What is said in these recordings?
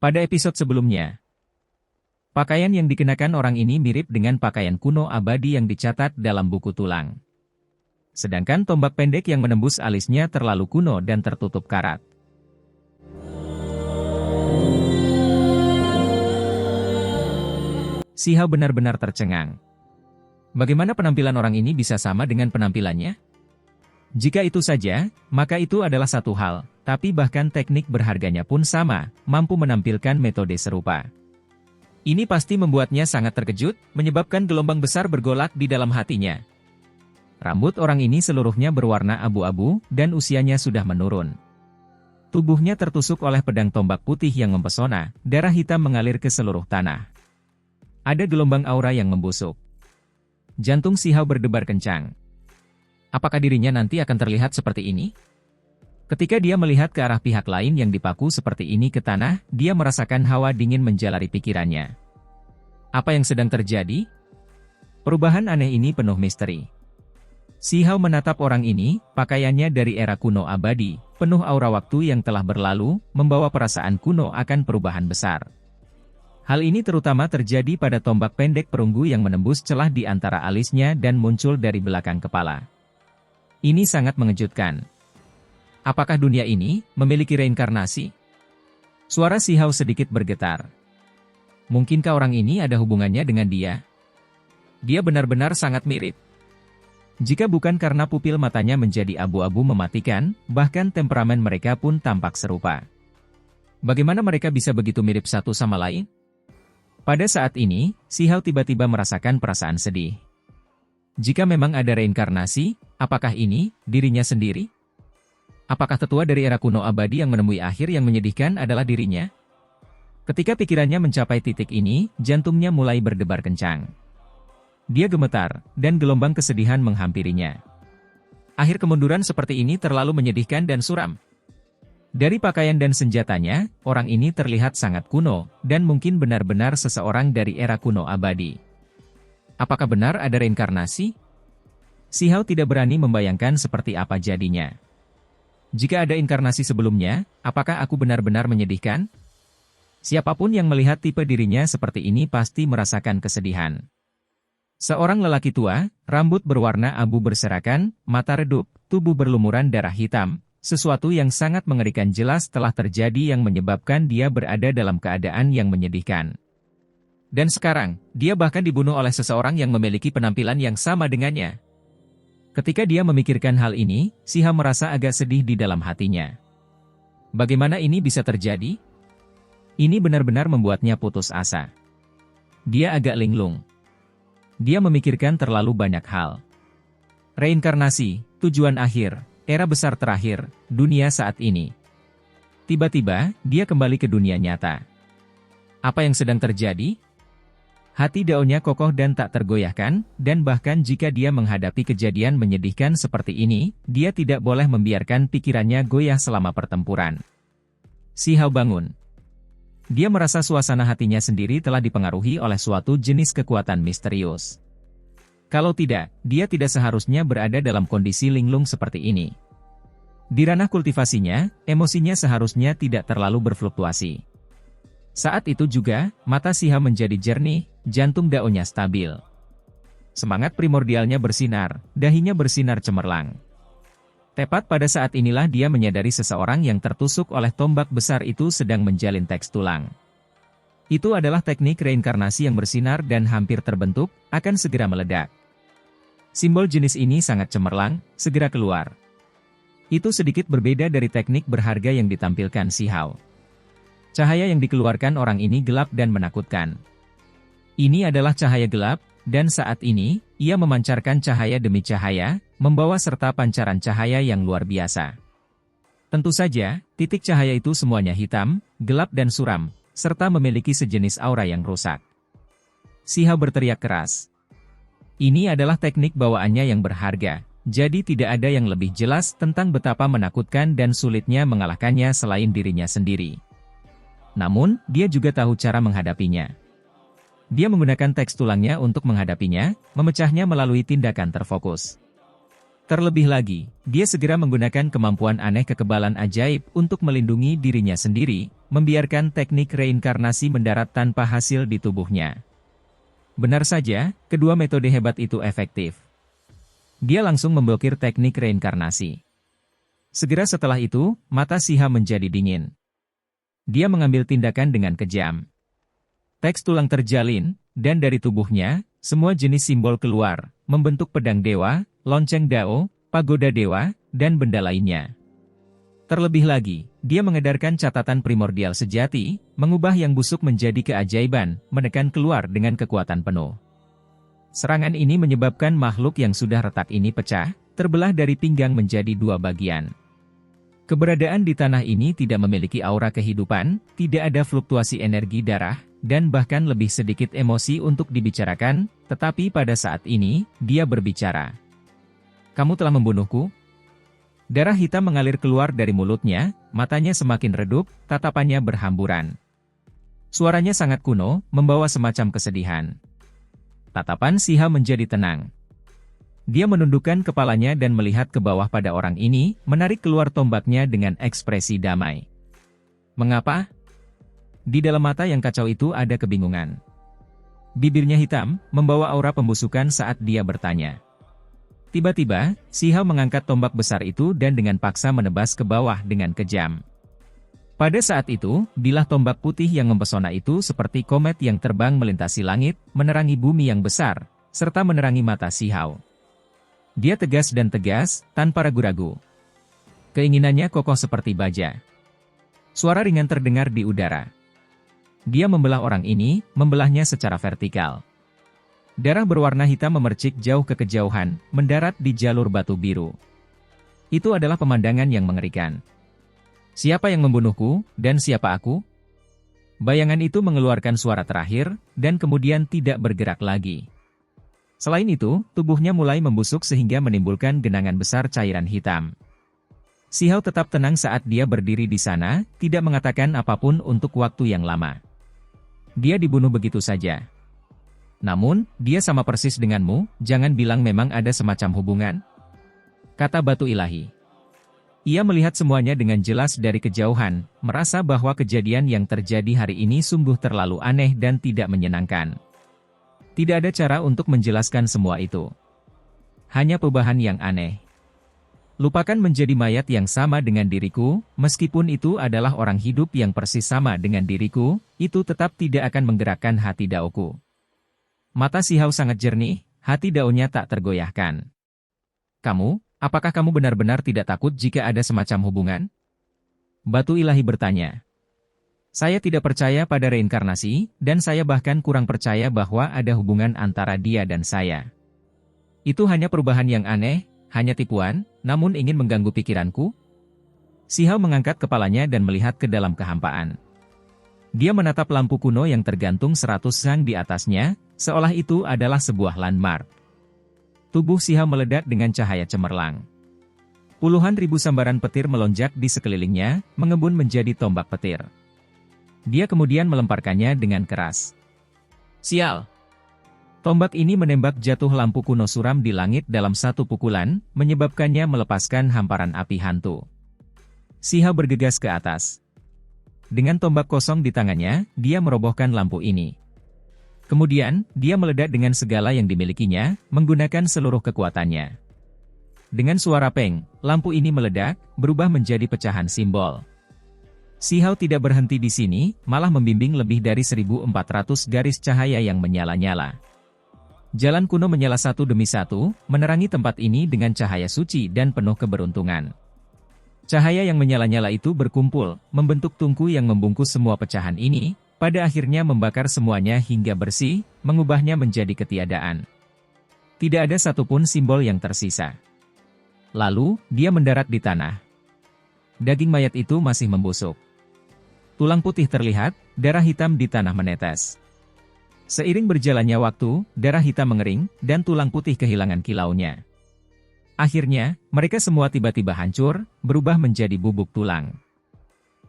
Pada episode sebelumnya, pakaian yang dikenakan orang ini mirip dengan pakaian kuno abadi yang dicatat dalam buku tulang. Sedangkan tombak pendek yang menembus alisnya terlalu kuno dan tertutup karat. Si Hao benar-benar tercengang. Bagaimana penampilan orang ini bisa sama dengan penampilannya? Jika itu saja, maka itu adalah satu hal, tapi bahkan teknik berharganya pun sama, mampu menampilkan metode serupa. Ini pasti membuatnya sangat terkejut, menyebabkan gelombang besar bergolak di dalam hatinya. Rambut orang ini seluruhnya berwarna abu-abu, dan usianya sudah menurun. Tubuhnya tertusuk oleh pedang tombak putih yang mempesona, darah hitam mengalir ke seluruh tanah. Ada gelombang aura yang membusuk. Jantung Si Hao berdebar kencang. Apakah dirinya nanti akan terlihat seperti ini? Ketika dia melihat ke arah pihak lain yang dipaku seperti ini ke tanah, dia merasakan hawa dingin menjalari pikirannya. Apa yang sedang terjadi? Perubahan aneh ini penuh misteri. Si Hao menatap orang ini, pakaiannya dari era kuno abadi, penuh aura waktu yang telah berlalu, membawa perasaan kuno akan perubahan besar. Hal ini terutama terjadi pada tombak pendek perunggu yang menembus celah di antara alisnya dan muncul dari belakang kepala. Ini sangat mengejutkan. Apakah dunia ini memiliki reinkarnasi? Suara Si Hao sedikit bergetar. Mungkinkah orang ini ada hubungannya dengan dia? Dia benar-benar sangat mirip. Jika bukan karena pupil matanya menjadi abu-abu mematikan, bahkan temperamen mereka pun tampak serupa. Bagaimana mereka bisa begitu mirip satu sama lain? Pada saat ini, Si Hao tiba-tiba merasakan perasaan sedih. Jika memang ada reinkarnasi, apakah ini dirinya sendiri? Apakah tetua dari era kuno abadi yang menemui akhir yang menyedihkan adalah dirinya? Ketika pikirannya mencapai titik ini, jantungnya mulai berdebar kencang. Dia gemetar, dan gelombang kesedihan menghampirinya. Akhir kemunduran seperti ini terlalu menyedihkan dan suram. Dari pakaian dan senjatanya, orang ini terlihat sangat kuno, dan mungkin benar-benar seseorang dari era kuno abadi. Apakah benar ada reinkarnasi? Si Hao tidak berani membayangkan seperti apa jadinya. Jika ada inkarnasi sebelumnya, apakah aku benar-benar menyedihkan? Siapapun yang melihat tipe dirinya seperti ini pasti merasakan kesedihan. Seorang lelaki tua, rambut berwarna abu berserakan, mata redup, tubuh berlumuran darah hitam, sesuatu yang sangat mengerikan jelas telah terjadi yang menyebabkan dia berada dalam keadaan yang menyedihkan. Dan sekarang, dia bahkan dibunuh oleh seseorang yang memiliki penampilan yang sama dengannya. Ketika dia memikirkan hal ini, Si Hao merasa agak sedih di dalam hatinya. Bagaimana ini bisa terjadi? Ini benar-benar membuatnya putus asa. Dia agak linglung. Dia memikirkan terlalu banyak hal. Reinkarnasi, tujuan akhir, era besar terakhir, dunia saat ini. Tiba-tiba, dia kembali ke dunia nyata. Apa yang sedang terjadi? Hati daunnya kokoh dan tak tergoyahkan, dan bahkan jika dia menghadapi kejadian menyedihkan seperti ini, dia tidak boleh membiarkan pikirannya goyah selama pertempuran. Si Hao bangun. Dia merasa suasana hatinya sendiri telah dipengaruhi oleh suatu jenis kekuatan misterius. Kalau tidak, dia tidak seharusnya berada dalam kondisi linglung seperti ini. Di ranah kultivasinya, emosinya seharusnya tidak terlalu berfluktuasi. Saat itu juga, mata Si Hao menjadi jernih, jantung daunnya stabil. Semangat primordialnya bersinar, dahinya bersinar cemerlang. Tepat pada saat inilah dia menyadari seseorang yang tertusuk oleh tombak besar itu sedang menjalin teks tulang. Itu adalah teknik reinkarnasi yang bersinar dan hampir terbentuk, akan segera meledak. Simbol jenis ini sangat cemerlang, segera keluar. Itu sedikit berbeda dari teknik berharga yang ditampilkan Si Hao. Cahaya yang dikeluarkan orang ini gelap dan menakutkan. Ini adalah cahaya gelap, dan saat ini, ia memancarkan cahaya demi cahaya, membawa serta pancaran cahaya yang luar biasa. Tentu saja, titik cahaya itu semuanya hitam, gelap dan suram, serta memiliki sejenis aura yang rusak. Si Hao berteriak keras. Ini adalah teknik bawaannya yang berharga, jadi tidak ada yang lebih jelas tentang betapa menakutkan dan sulitnya mengalahkannya selain dirinya sendiri. Namun, dia juga tahu cara menghadapinya. Dia menggunakan teks tulangnya untuk menghadapinya, memecahnya melalui tindakan terfokus. Terlebih lagi, dia segera menggunakan kemampuan aneh kekebalan ajaib untuk melindungi dirinya sendiri, membiarkan teknik reinkarnasi mendarat tanpa hasil di tubuhnya. Benar saja, kedua metode hebat itu efektif. Dia langsung memblokir teknik reinkarnasi. Segera setelah itu, mata Siha menjadi dingin. Dia mengambil tindakan dengan kejam. Teks tulang terjalin, dan dari tubuhnya, semua jenis simbol keluar, membentuk pedang dewa, lonceng dao, pagoda dewa, dan benda lainnya. Terlebih lagi, dia mengedarkan catatan primordial sejati, mengubah yang busuk menjadi keajaiban, menekan keluar dengan kekuatan penuh. Serangan ini menyebabkan makhluk yang sudah retak ini pecah, terbelah dari pinggang menjadi dua bagian. Keberadaan di tanah ini tidak memiliki aura kehidupan, tidak ada fluktuasi energi darah, dan bahkan lebih sedikit emosi untuk dibicarakan, tetapi pada saat ini, dia berbicara. "Kamu telah membunuhku?" Darah hitam mengalir keluar dari mulutnya, matanya semakin redup, tatapannya berhamburan. Suaranya sangat kuno, membawa semacam kesedihan. Tatapan Siha menjadi tenang. Dia menundukkan kepalanya dan melihat ke bawah pada orang ini, menarik keluar tombaknya dengan ekspresi damai. "Mengapa?" Di dalam mata yang kacau itu ada kebingungan. Bibirnya hitam, membawa aura pembusukan saat dia bertanya. Tiba-tiba, Siha mengangkat tombak besar itu dan dengan paksa menebas ke bawah dengan kejam. Pada saat itu, bilah tombak putih yang mempesona itu seperti komet yang terbang melintasi langit, menerangi bumi yang besar, serta menerangi mata Siha. Dia tegas dan tegas, tanpa ragu-ragu. Keinginannya kokoh seperti baja. Suara ringan terdengar di udara. Dia membelah orang ini, membelahnya secara vertikal. Darah berwarna hitam memercik jauh ke kejauhan, mendarat di jalur batu biru. Itu adalah pemandangan yang mengerikan. Siapa yang membunuhku, dan siapa aku? Bayangan itu mengeluarkan suara terakhir, dan kemudian tidak bergerak lagi. Selain itu, tubuhnya mulai membusuk sehingga menimbulkan genangan besar cairan hitam. Siha tetap tenang saat dia berdiri di sana, tidak mengatakan apapun untuk waktu yang lama. Dia dibunuh begitu saja. "Namun, dia sama persis denganmu, jangan bilang memang ada semacam hubungan," kata batu ilahi. Ia melihat semuanya dengan jelas dari kejauhan, merasa bahwa kejadian yang terjadi hari ini sungguh terlalu aneh dan tidak menyenangkan. Tidak ada cara untuk menjelaskan semua itu. Hanya perubahan yang aneh. Lupakan menjadi mayat yang sama dengan diriku, meskipun itu adalah orang hidup yang persis sama dengan diriku, itu tetap tidak akan menggerakkan hati daoku. Mata Siha sangat jernih, hati daonya tak tergoyahkan. Apakah kamu benar-benar tidak takut jika ada semacam hubungan?" Batu ilahi bertanya. "Saya tidak percaya pada reinkarnasi, dan saya bahkan kurang percaya bahwa ada hubungan antara dia dan saya. Itu hanya perubahan yang aneh, hanya tipuan, namun ingin mengganggu pikiranku?" Siha mengangkat kepalanya dan melihat ke dalam kehampaan. Dia menatap lampu kuno yang tergantung 100 sang di atasnya, seolah itu adalah sebuah landmark. Tubuh Siha meledak dengan cahaya cemerlang. Puluhan ribu sambaran petir melonjak di sekelilingnya, mengembun menjadi tombak petir. Dia kemudian melemparkannya dengan keras. "Sial!" Tombak ini menembak jatuh lampu kuno suram di langit dalam satu pukulan, menyebabkannya melepaskan hamparan api hantu. Siha bergegas ke atas. Dengan tombak kosong di tangannya, dia merobohkan lampu ini. Kemudian, dia meledak dengan segala yang dimilikinya, menggunakan seluruh kekuatannya. Dengan suara peng, lampu ini meledak, berubah menjadi pecahan simbol. Siha tidak berhenti di sini, malah membimbing lebih dari 1.400 garis cahaya yang menyala-nyala. Jalan kuno menyala satu demi satu, menerangi tempat ini dengan cahaya suci dan penuh keberuntungan. Cahaya yang menyala-nyala itu berkumpul, membentuk tungku yang membungkus semua pecahan ini, pada akhirnya membakar semuanya hingga bersih, mengubahnya menjadi ketiadaan. Tidak ada satupun simbol yang tersisa. Lalu, dia mendarat di tanah. Daging mayat itu masih membusuk. Tulang putih terlihat, darah hitam di tanah menetes. Seiring berjalannya waktu, darah hitam mengering, dan tulang putih kehilangan kilaunya. Akhirnya, mereka semua tiba-tiba hancur, berubah menjadi bubuk tulang.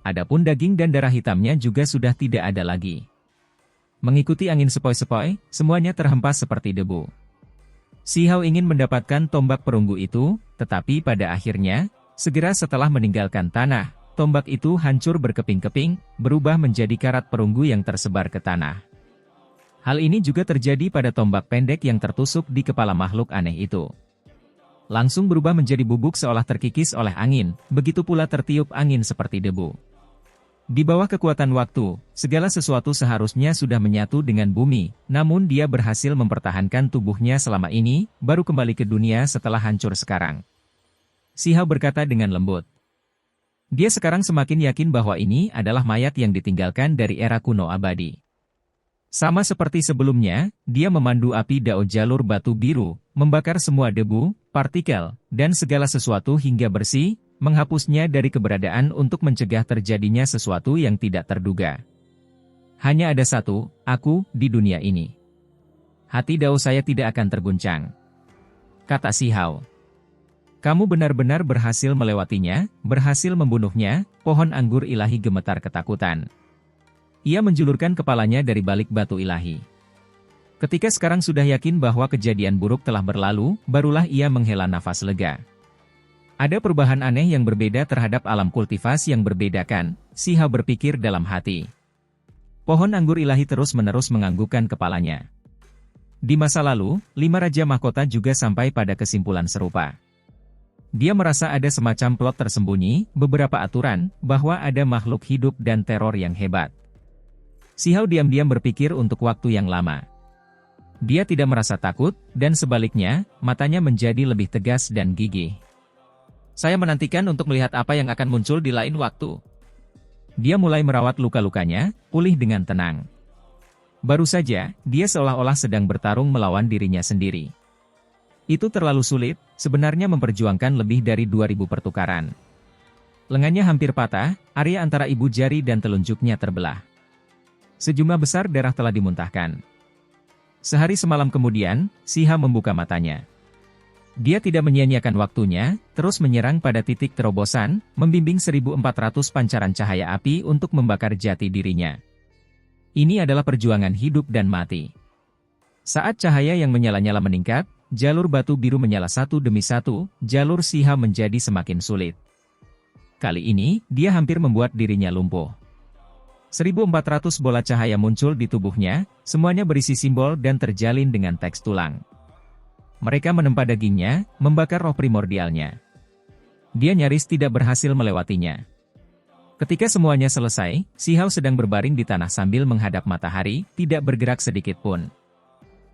Adapun daging dan darah hitamnya juga sudah tidak ada lagi. Mengikuti angin sepoi-sepoi, semuanya terhempas seperti debu. Si Hao ingin mendapatkan tombak perunggu itu, tetapi pada akhirnya, segera setelah meninggalkan tanah, tombak itu hancur berkeping-keping, berubah menjadi karat perunggu yang tersebar ke tanah. Hal ini juga terjadi pada tombak pendek yang tertusuk di kepala makhluk aneh itu. Langsung berubah menjadi bubuk seolah terkikis oleh angin, begitu pula tertiup angin seperti debu. Di bawah kekuatan waktu, segala sesuatu seharusnya sudah menyatu dengan bumi, namun dia berhasil mempertahankan tubuhnya selama ini, baru kembali ke dunia setelah hancur sekarang. Si Hao berkata dengan lembut. Dia sekarang semakin yakin bahwa ini adalah mayat yang ditinggalkan dari era kuno abadi. Sama seperti sebelumnya, dia memandu api dao jalur batu biru, membakar semua debu, partikel, dan segala sesuatu hingga bersih, menghapusnya dari keberadaan untuk mencegah terjadinya sesuatu yang tidak terduga. Hanya ada satu, aku, di dunia ini. Hati dao saya tidak akan terguncang. Kata si Hao. Kamu benar-benar berhasil melewatinya, berhasil membunuhnya, pohon anggur ilahi gemetar ketakutan. Ia menjulurkan kepalanya dari balik batu ilahi. Ketika sekarang sudah yakin bahwa kejadian buruk telah berlalu, barulah ia menghela nafas lega. Ada perubahan aneh yang berbeda terhadap alam kultivasi yang berbedakan, si Hao berpikir dalam hati. Pohon anggur ilahi terus-menerus menganggukkan kepalanya. Di masa lalu, 5 Raja Mahkota juga sampai pada kesimpulan serupa. Dia merasa ada semacam plot tersembunyi, beberapa aturan, bahwa ada makhluk hidup dan teror yang hebat. Si Hao diam-diam berpikir untuk waktu yang lama. Dia tidak merasa takut, dan sebaliknya, matanya menjadi lebih tegas dan gigih. Saya menantikan untuk melihat apa yang akan muncul di lain waktu. Dia mulai merawat luka-lukanya, pulih dengan tenang. Baru saja, dia seolah-olah sedang bertarung melawan dirinya sendiri. Itu terlalu sulit, sebenarnya memperjuangkan lebih dari 2000 pertukaran. Lengannya hampir patah, area antara ibu jari dan telunjuknya terbelah. Sejumlah besar darah telah dimuntahkan. Sehari semalam kemudian, si Hao membuka matanya. Dia tidak menyia-nyiakan waktunya, terus menyerang pada titik terobosan, membimbing 1400 pancaran cahaya api untuk membakar jati dirinya. Ini adalah perjuangan hidup dan mati. Saat cahaya yang menyala-nyala meningkat, jalur batu biru menyala satu demi satu, jalur si Hao menjadi semakin sulit. Kali ini, dia hampir membuat dirinya lumpuh. 1400 bola cahaya muncul di tubuhnya, semuanya berisi simbol dan terjalin dengan teks tulang. Mereka menempa dagingnya, membakar roh primordialnya. Dia nyaris tidak berhasil melewatinya. Ketika semuanya selesai, si Hao sedang berbaring di tanah sambil menghadap matahari, tidak bergerak sedikit pun.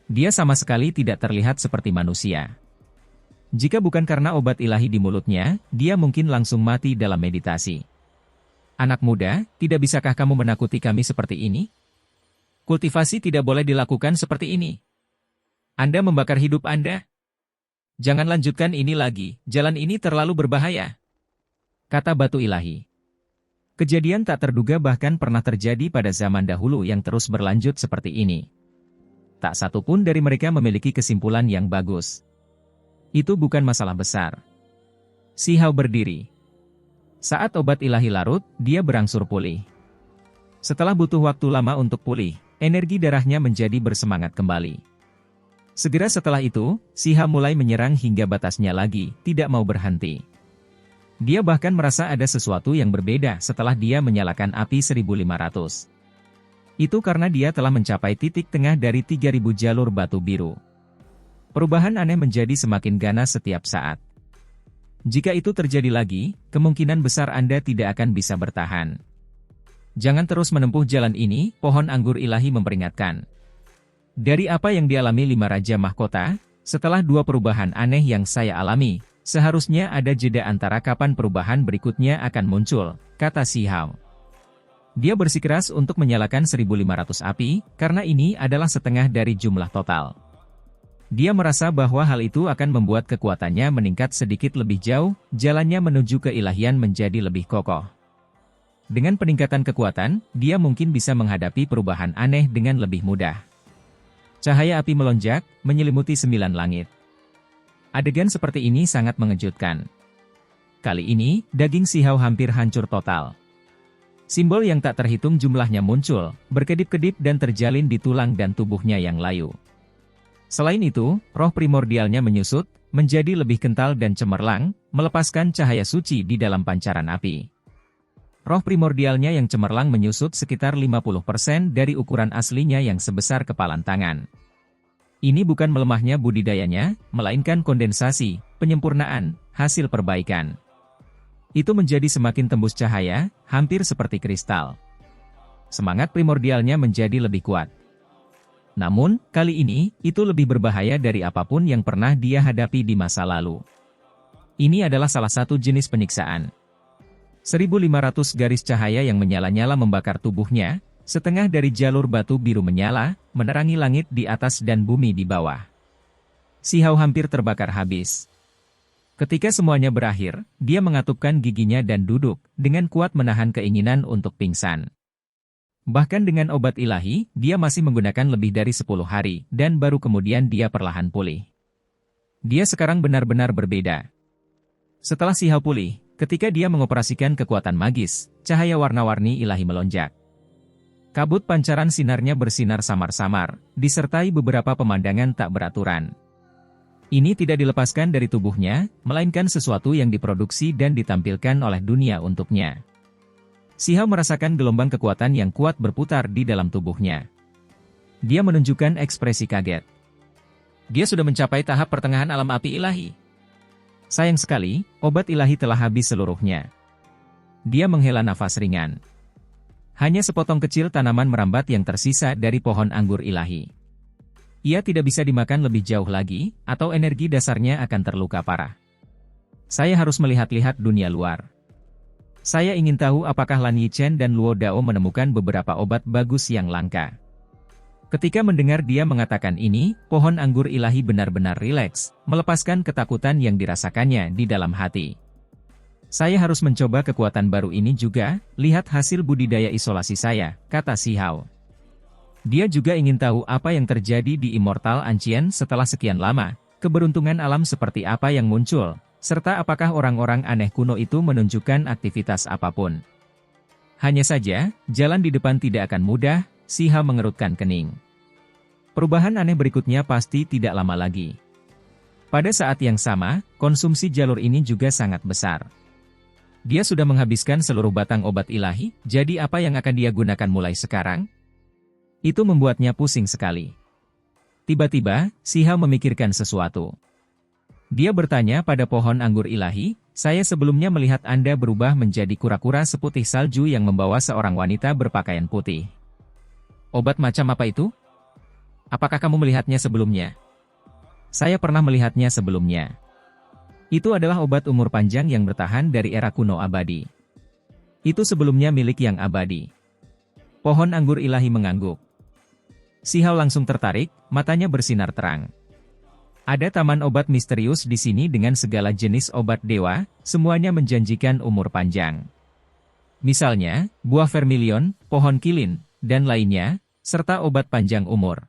Dia sama sekali tidak terlihat seperti manusia. Jika bukan karena obat ilahi di mulutnya, dia mungkin langsung mati dalam meditasi. Anak muda, tidak bisakah kamu menakuti kami seperti ini? Kultivasi tidak boleh dilakukan seperti ini. Anda membakar hidup Anda. Jangan lanjutkan ini lagi, jalan ini terlalu berbahaya. Kata batu ilahi. Kejadian tak terduga bahkan pernah terjadi pada zaman dahulu yang terus berlanjut seperti ini. Tak satu pun dari mereka memiliki kesimpulan yang bagus. Itu bukan masalah besar. Si Hao berdiri. Saat obat ilahi larut, dia berangsur pulih. Setelah butuh waktu lama untuk pulih, energi darahnya menjadi bersemangat kembali. Segera setelah itu, si Hao mulai menyerang hingga batasnya lagi, tidak mau berhenti. Dia bahkan merasa ada sesuatu yang berbeda setelah dia menyalakan api 1500. Itu karena dia telah mencapai titik tengah dari 3000 jalur batu biru. Perubahan aneh menjadi semakin ganas setiap saat. Jika itu terjadi lagi, kemungkinan besar Anda tidak akan bisa bertahan. Jangan terus menempuh jalan ini, pohon anggur ilahi memperingatkan. Dari apa yang dialami 5 Raja Mahkota, setelah 2 perubahan aneh yang saya alami, seharusnya ada jeda antara kapan perubahan berikutnya akan muncul, kata si Hao. Dia bersikeras untuk menyalakan 1500 api, karena ini adalah setengah dari jumlah total. Dia merasa bahwa hal itu akan membuat kekuatannya meningkat sedikit lebih jauh, jalannya menuju keilahian menjadi lebih kokoh. Dengan peningkatan kekuatan, dia mungkin bisa menghadapi perubahan aneh dengan lebih mudah. Cahaya api melonjak, menyelimuti 9 langit. Adegan seperti ini sangat mengejutkan. Kali ini, daging si Hao hampir hancur total. Simbol yang tak terhitung jumlahnya muncul, berkedip-kedip dan terjalin di tulang dan tubuhnya yang layu. Selain itu, roh primordialnya menyusut, menjadi lebih kental dan cemerlang, melepaskan cahaya suci di dalam pancaran api. Roh primordialnya yang cemerlang menyusut sekitar 50% dari ukuran aslinya yang sebesar kepalan tangan. Ini bukan melemahnya budidayanya, melainkan kondensasi, penyempurnaan, hasil perbaikan. Itu menjadi semakin tembus cahaya, hampir seperti kristal. Semangat primordialnya menjadi lebih kuat. Namun, kali ini, itu lebih berbahaya dari apapun yang pernah dia hadapi di masa lalu. Ini adalah salah satu jenis penyiksaan. 1.500 garis cahaya yang menyala-nyala membakar tubuhnya, setengah dari jalur batu biru menyala, menerangi langit di atas dan bumi di bawah. Si Hao hampir terbakar habis. Ketika semuanya berakhir, dia mengatupkan giginya dan duduk, dengan kuat menahan keinginan untuk pingsan. Bahkan dengan obat ilahi, dia masih menggunakan lebih dari 10 hari, dan baru kemudian dia perlahan pulih. Dia sekarang benar-benar berbeda. Setelah Si Hao pulih, ketika dia mengoperasikan kekuatan magis, cahaya warna-warni ilahi melonjak. Kabut pancaran sinarnya bersinar samar-samar, disertai beberapa pemandangan tak beraturan. Ini tidak dilepaskan dari tubuhnya, melainkan sesuatu yang diproduksi dan ditampilkan oleh dunia untuknya. Si Hao merasakan gelombang kekuatan yang kuat berputar di dalam tubuhnya. Dia menunjukkan ekspresi kaget. Dia sudah mencapai tahap pertengahan alam api ilahi. Sayang sekali, obat ilahi telah habis seluruhnya. Dia menghela nafas ringan. Hanya sepotong kecil tanaman merambat yang tersisa dari pohon anggur ilahi. Ia tidak bisa dimakan lebih jauh lagi, atau energi dasarnya akan terluka parah. Saya harus melihat-lihat dunia luar. Saya ingin tahu apakah Lan Yichen dan Luo Dao menemukan beberapa obat bagus yang langka. Ketika mendengar dia mengatakan ini, pohon anggur ilahi benar-benar rileks, melepaskan ketakutan yang dirasakannya di dalam hati. Saya harus mencoba kekuatan baru ini juga, lihat hasil budidaya isolasi saya, kata Si Hao. Dia juga ingin tahu apa yang terjadi di Immortal Ancient setelah sekian lama, keberuntungan alam seperti apa yang muncul, serta apakah orang-orang aneh kuno itu menunjukkan aktivitas apapun. Hanya saja, jalan di depan tidak akan mudah, Si Hao mengerutkan kening. Perubahan aneh berikutnya pasti tidak lama lagi. Pada saat yang sama, konsumsi jalur ini juga sangat besar. Dia sudah menghabiskan seluruh batang obat ilahi, jadi apa yang akan dia gunakan mulai sekarang? Itu membuatnya pusing sekali. Tiba-tiba, Si Hao memikirkan sesuatu. Dia bertanya pada pohon anggur ilahi, saya sebelumnya melihat Anda berubah menjadi kura-kura seputih salju yang membawa seorang wanita berpakaian putih. Obat macam apa itu? Apakah kamu melihatnya sebelumnya? Saya pernah melihatnya sebelumnya. Itu adalah obat umur panjang yang bertahan dari era kuno abadi. Itu sebelumnya milik yang abadi. Pohon anggur ilahi mengangguk. Si Hao langsung tertarik, matanya bersinar terang. Ada taman obat misterius di sini dengan segala jenis obat dewa, semuanya menjanjikan umur panjang. Misalnya, buah vermilion, pohon kilin, dan lainnya, serta obat panjang umur.